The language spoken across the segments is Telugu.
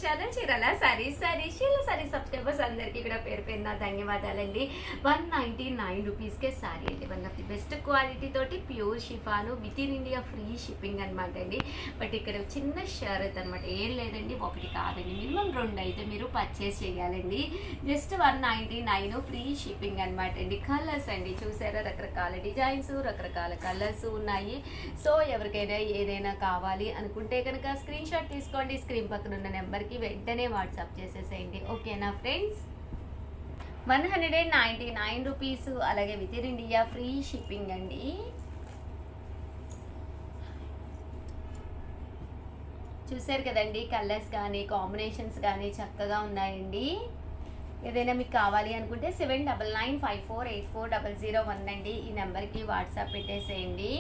ఛానల్ చీరాల సారీస్ చీరాల సారీ సబ్స్క్రైబర్స్ అందరికీ కూడా పేరు పేరున ధన్యవాదాలండి. 199 రూపీస్కే సారీ అండి. One of the best quality తోటి pure chiffon with in India free shipping అనమాట అండి. బట్ ఇక్కడ చిన్న షరత్ అనమాట, ఏం లేదండి, ఒకటి కాదండి, మినిమం 2 అయితే మీరు పర్చేస్ చేయాలండి. జస్ట్ 199 ఫ్రీ షిప్పింగ్ అనమాట అండి. కలర్స్ అండి చూసారా, రకరకాల డిజైన్స్, రకరకాల కలర్స్ ఉన్నాయి. సో ఎవరికైనా ఏదైనా కావాలి అనుకుంటే కనుక స్క్రీన్ షాట్ తీసుకోండి, స్క్రీన్ పక్కన ఉన్న నెంబర్కి వెంటనే వాట్సాప్ చేసేసేయండి. ఓకేనా ఫ్రెండ్స్? 199 రూపీస్, అలాగే with in India free shipping అండి. చూసారు కదండి, కలర్స్ కానీ కాంబినేషన్స్ కానీ చక్కగా ఉన్నాయండి. ఏదైనా మీకు కావాలి అనుకుంటే 7995484001 అండి, ఈ నెంబర్కి వాట్సాప్ పెట్టేసేయండి.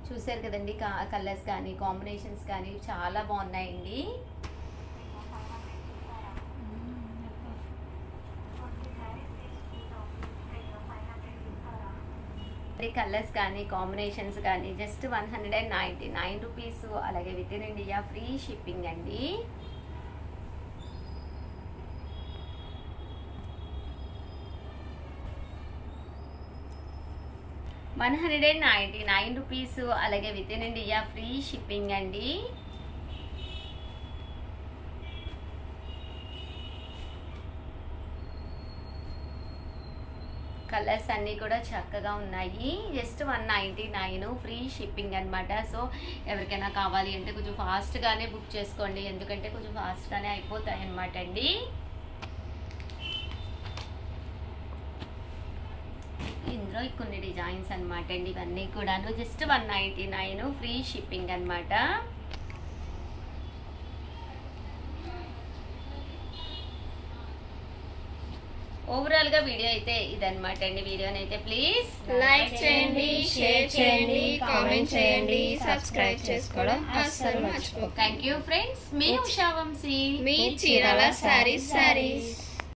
చూసారు కదండి, కలర్స్ కానీ కాంబినేషన్స్ కానీ చాలా బాగున్నాయండి. కలర్స్ కానీ కాంబినేషన్స్ కానీ జస్ట్ 199 రూపీస్, అలాగే with in India free shipping అండి. $199 రూపీస్, అలాగే with in India free shipping అండి. కలర్స్ అన్నీ కూడా చక్కగా ఉన్నాయి. జస్ట్ 199 ఫ్రీ షిప్పింగ్ అనమాట. సో ఎవరికైనా కావాలి అంటే కొంచెం ఫాస్ట్గానే బుక్ చేసుకోండి, ఎందుకంటే కొంచెం ఫాస్ట్గానే అయిపోతాయి అనమాట అండి. ఇందులో కొన్ని డిజైన్స్ అనమాట అండి, ఇవన్నీ కూడాను జస్ట్ 199 ఫ్రీ షిప్పింగ్ అనమాట. ఓవరాల్ గా వీడియో అయితే ఇదన్నమాట అండి. వీడియోని అయితే ప్లీజ్ లైక్ చేయండి, షేర్ చేయండి, కామెంట్ చేయండి, సబ్స్క్రైబ్ చేసుకోవడం అస్సలు మర్చిపోకండి. Thank you friends. మీ ఉషా వంశీ, మీ చీరాల సారీస్.